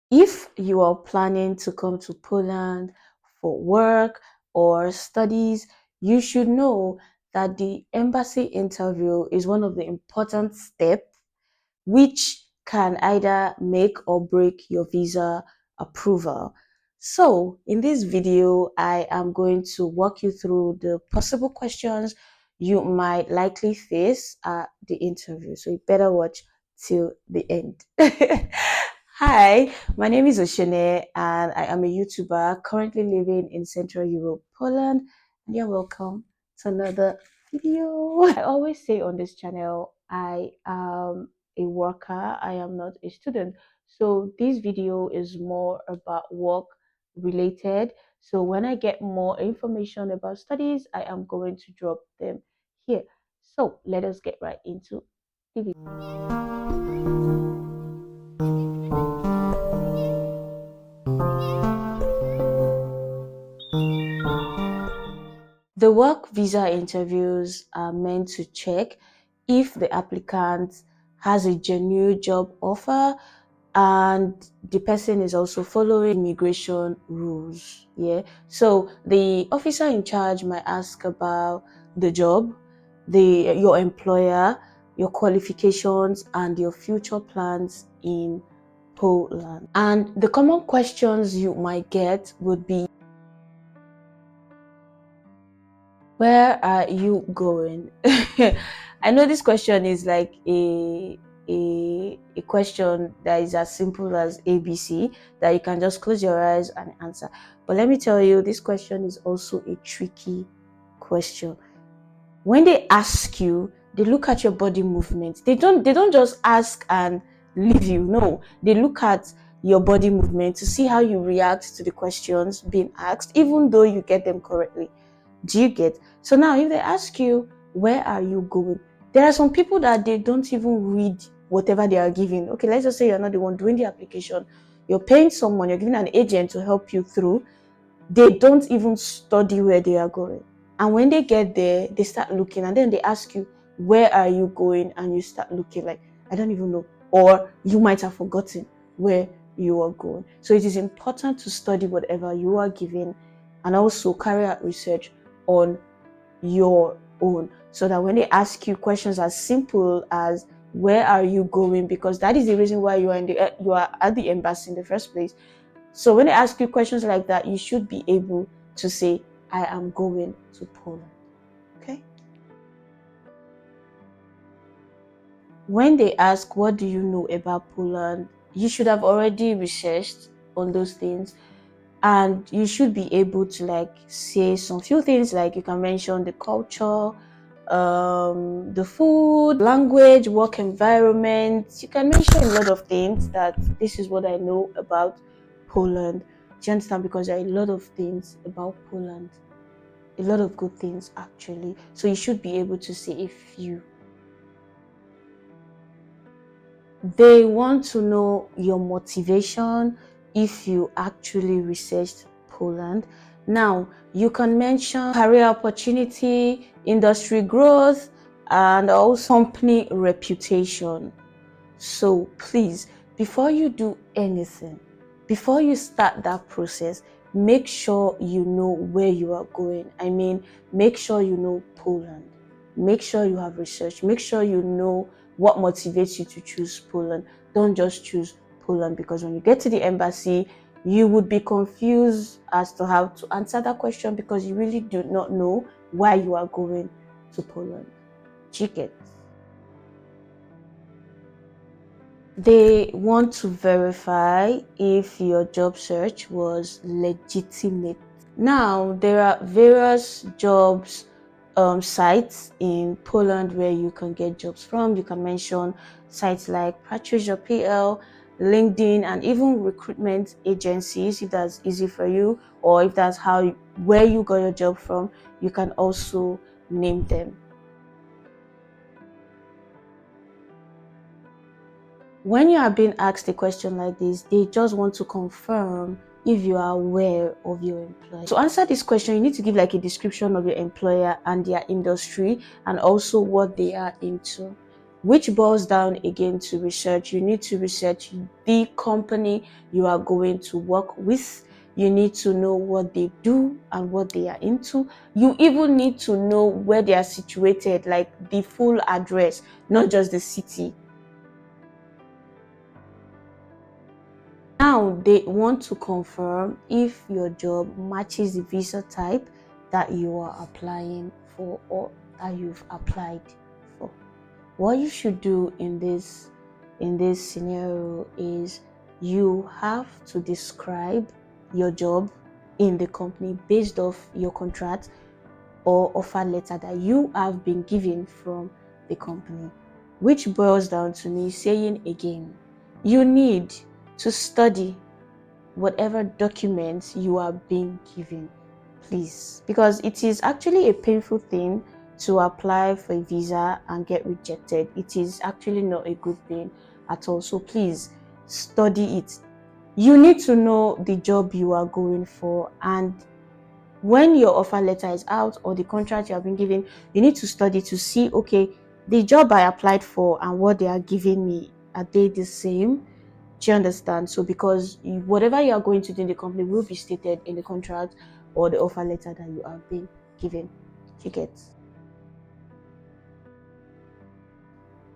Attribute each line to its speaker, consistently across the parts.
Speaker 1: If you are planning to come to Poland for work or studies, you should know that the embassy interview is one of the important steps which can either make or break your visa approval. So in this video, I am going to walk you through the possible questions you might likely face at the interview. So you better watch till the end. Hi, my name is Oshene and I am a YouTuber currently living in Central Europe, Poland. And you're welcome to another video. I always say on this channel, I am a worker, I am not a student. So this video is more about work related. So when I get more information about studies, I am going to drop them here. So let us get right into the video. The work visa interviews are meant to check if the applicant has a genuine job offer and the person is also following immigration rules. Yeah. So the officer in charge might ask about the job, your employer, your qualifications, and your future plans in Poland. And the common questions you might get would be, where are you going? I know this question is like a question that is as simple as ABC, that you can just close your eyes and answer. But let me tell you, this question is also a tricky question. When they ask you, they look at your body movement. They don't just ask and leave you. No, they look at your body movement to see how you react to the questions being asked, even though you get them correctly. Do you get? So now if they ask you, where are you going? There are some people that they don't even read whatever they are giving. Okay, let's just say you're not the one doing the application. You're paying someone, you're giving an agent to help you through. They don't even study where they are going. And when they get there, they start looking and then they ask you, where are you going? And you start looking like, I don't even know. Or you might have forgotten where you are going. So it is important to study whatever you are given and also carry out research on your own, so that when they ask you questions as simple as where are you going, because that is the reason why you are at the embassy in the first place. So when they ask you questions like that, you should be able to say, I am going to Poland. Okay? When they ask, what do you know about Poland, you should have already researched on those things. And you should be able to like say some few things, like you can mention the culture, the food, language, work environment. You can mention a lot of things that this is what I know about Poland. Do you understand? Because there are a lot of things about Poland, a lot of good things actually. So you should be able to say a few. They want to know your motivation if you actually researched Poland. Now, you can mention career opportunity, industry growth, and also company reputation. So please, before you do anything, before you start that process, make sure you know where you are going. I mean, make sure you know Poland. Make sure you have research. Make sure you know what motivates you to choose Poland. Don't just choose Poland, because when you get to the embassy, you would be confused as to how to answer that question, because you really do not know why you are going to Poland. Chicken. They want to verify if your job search was legitimate. Now, there are various jobs sites in Poland where you can get jobs from. You can mention sites like Patricia PL, LinkedIn, and even recruitment agencies, if that's easy for you, or if that's where you got your job from, you can also name them. When you are being asked a question like this, they just want to confirm if you are aware of your employer. To answer this question, you need to give like a description of your employer and their industry and also what they are into. which boils down again to research. You need to research the company you are going to work with. You need to know what they do and what they are into. You even need to know where they are situated, like the full address, not just the city. Now they want to confirm if your job matches the visa type that you are applying for or that you've applied for. What you should do in this scenario is you have to describe your job in the company based off your contract or offer letter that you have been given from the company, which boils down to me saying again, you need to study whatever documents you are being given, please, because it is actually a painful thing to apply for a visa and get rejected. It is actually not a good thing at all. So please study it. You need to know the job you are going for, and when your offer letter is out or the contract you have been given, you need to study to see, okay, the job I applied for and what they are giving me, are they the same? Do you understand? So because whatever you are going to do in the company will be stated in the contract or the offer letter that you have been given. You get?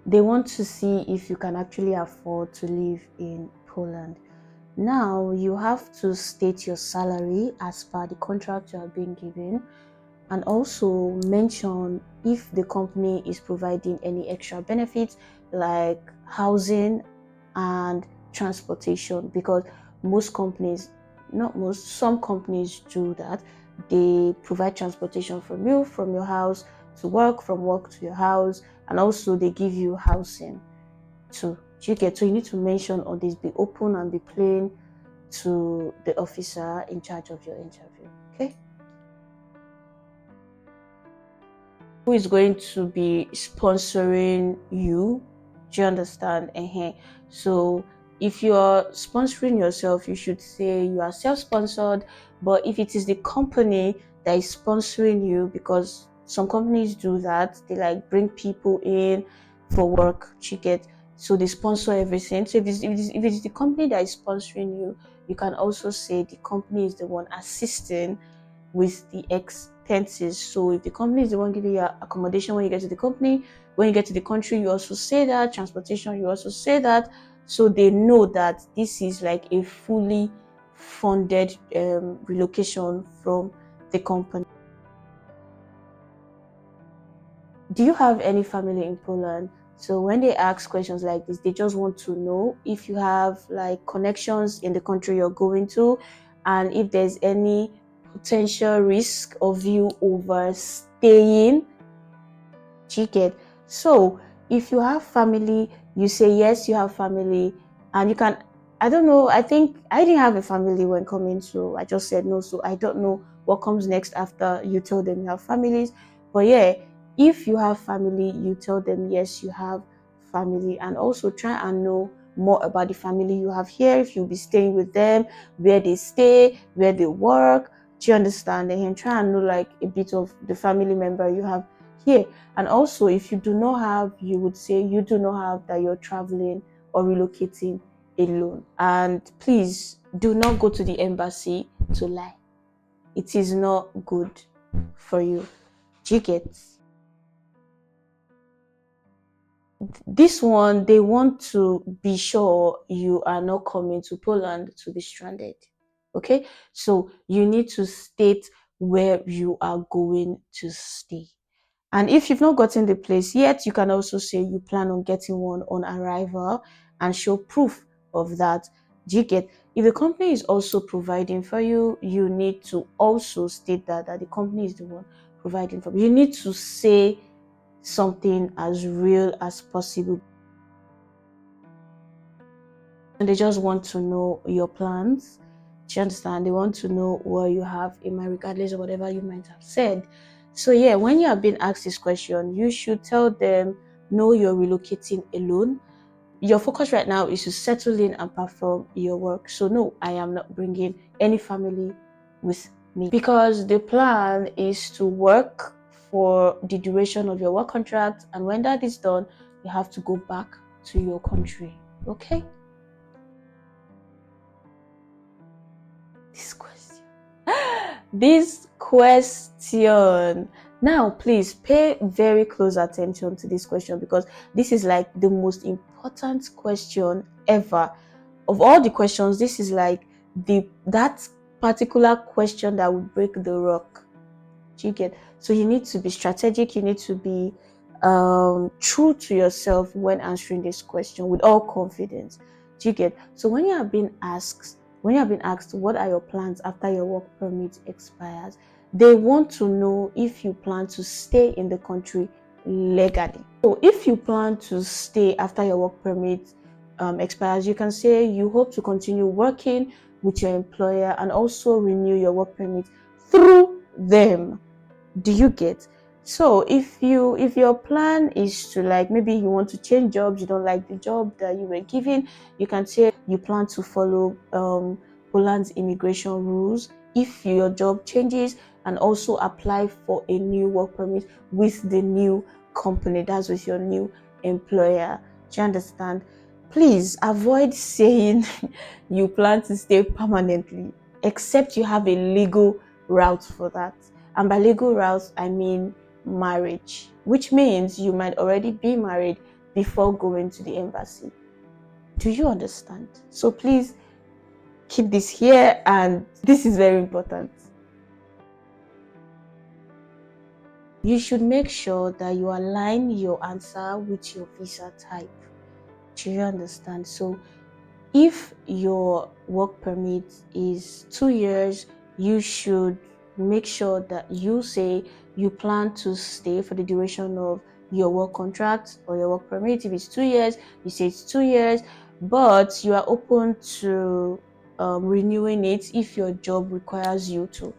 Speaker 1: They want to see if you can actually afford to live in Poland. Now you have to state your salary as per the contract you are being given, and also mention if the company is providing any extra benefits like housing and transportation, because most companies, not most, some companies do that. They provide transportation from you, from your house to work, from work to your house, and also they give you housing too. Do you get? So you need to mention all this, be open and be plain to the officer in charge of your interview. Okay? Who is going to be sponsoring you? Do you understand? So if you're sponsoring yourself, you should say you are self-sponsored. But if it is the company that is sponsoring you, because some companies do that, they like bring people in for work, you get, so they sponsor everything. So if it's the company that is sponsoring you, you can also say the company is the one assisting with the expenses. So if the company is the one giving you accommodation when you get to the company, when you get to the country, you also say that. Transportation, you also say that. So they know that this is like a fully funded relocation from the company. Do you have any family in Poland? So when they ask questions like this, they just want to know if you have like connections in the country you're going to, and if there's any potential risk of you overstaying. Chicken. So if you have family, you say yes, you have family, and you can. I don't know. I think I didn't have a family when coming, so I just said no. So I don't know what comes next after you tell them you have families. But yeah, if you have family, you tell them yes, you have family, and also try and know more about the family you have here. If you'll be staying with them, where they stay, where they work. Do you understand? And try and know like a bit of the family member you have here. And also, if you do not have, you would say you do not have, that you're traveling or relocating alone. And please do not go to the embassy to lie. It is not good for you. Do you get? This one, they want to be sure you are not coming to Poland to be stranded. Okay? So you need to state where you are going to stay. And if you've not gotten the place yet, you can also say you plan on getting one on arrival and show proof of that. Do you get? If the company is also providing for you, you need to also state that the company is the one providing for you. You need to say something as real as possible. And they just want to know your plans. Do you understand? They want to know what you have in mind, regardless of whatever you might have said. So yeah, when you are being asked this question, you should tell them, no, you're relocating alone. Your focus right now is to settle in and perform your work. So no, I am not bringing any family with me, because the plan is to work for the duration of your work contract, and when that is done, you have to go back to your country. Okay? This question. Now, please pay very close attention to this question, because this is like the most important question ever. Of all the questions, this is like that particular question that would break the rock. Do you get? So you need to be strategic. You need to be true to yourself when answering this question with all confidence. Do you get? So when you have been asked what are your plans after your work permit expires, they want to know if you plan to stay in the country legally. So if you plan to stay after your work permit expires, you can say you hope to continue working with your employer and also renew your work permit through them. Do you get? So if your plan is to, like, maybe you want to change jobs, you don't like the job that you were given, you can say you plan to follow Poland's immigration rules if your job changes, and also apply for a new work permit with the new company, that's with your new employer. Do you understand? Please avoid saying you plan to stay permanently, except you have a legal route for that. And by legal routes, I mean marriage, which means you might already be married before going to the embassy. Do you understand? So please keep this here, and this is very important. You should make sure that you align your answer with your visa type. Do you understand? So if your work permit is 2 years, you should make sure that you say you plan to stay for the duration of your work contract or your work permit. If it's 2 years, you say it's 2 years, but you are open to renewing it if your job requires you to.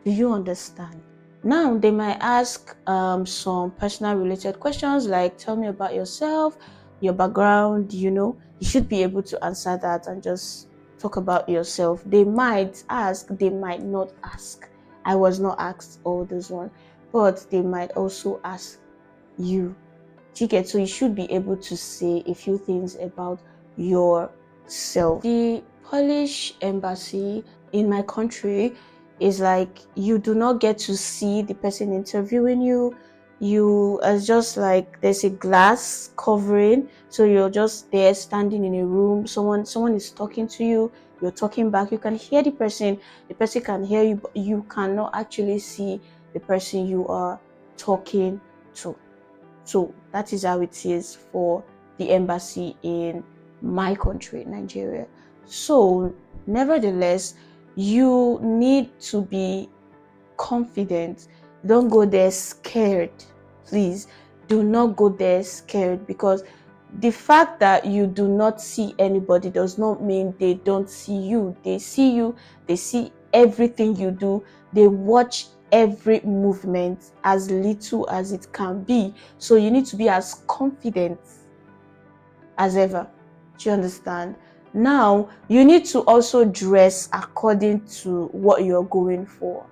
Speaker 1: Do you understand? Now, they might ask some personal related questions like, tell me about yourself, your background, you should be able to answer that and just talk about yourself. They might ask, they might not ask. I was not asked all those ones, but they might also ask you. Ticket, so you should be able to say a few things about yourself. The Polish embassy in my country is like, you do not get to see the person interviewing you. You as just like, there's a glass covering, so you're just there standing in a room. Someone is talking to you, you're talking back, you can hear the person can hear you, but you cannot actually see the person you are talking to. So that is how it is for the embassy in my country, Nigeria. So nevertheless, you need to be confident. Don't go there scared. Please do not go there scared, because the fact that you do not see anybody does not mean they don't see you. They see you, they see everything you do, they watch every movement as little as it can be. So you need to be as confident as ever. Do you understand? Now, you need to also dress according to what you're going for.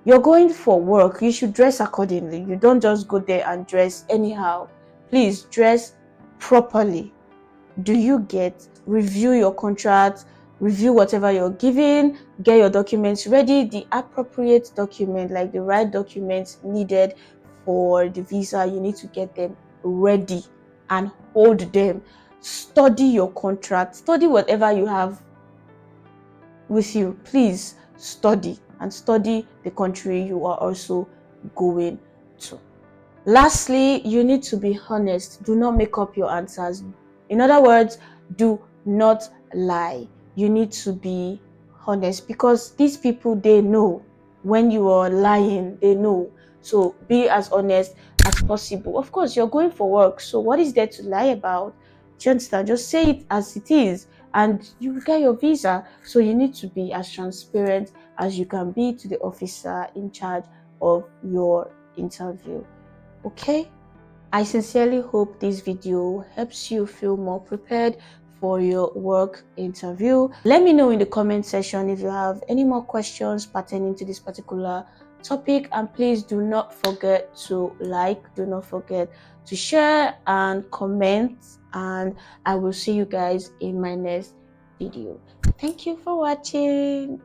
Speaker 1: You're going for work, you should dress accordingly. You don't just go there and dress anyhow. Please dress properly. Do you get? Review your contract, review whatever you're given, get your documents ready, the appropriate document, like the right documents needed for the visa. You need to get them ready and hold them. Study your contract, study whatever you have with you. Please study, and study the country you are also going to. Lastly, you need to be honest. Do not make up your answers. In other words, do not lie. You need to be honest, because these people, they know when you are lying. They know. So be as honest as possible. Of course, you're going for work, so what is there to lie about? Do you understand? Just say it as it is, and you will get your visa. So you need to be as transparent as you can be to the officer in charge of your interview. Okay, I sincerely hope this video helps you feel more prepared for your work interview. Let me know in the comment section if you have any more questions pertaining to this particular topic, and please do not forget to like, do not forget to share and comment, and I will see you guys in my next video. Thank you for watching.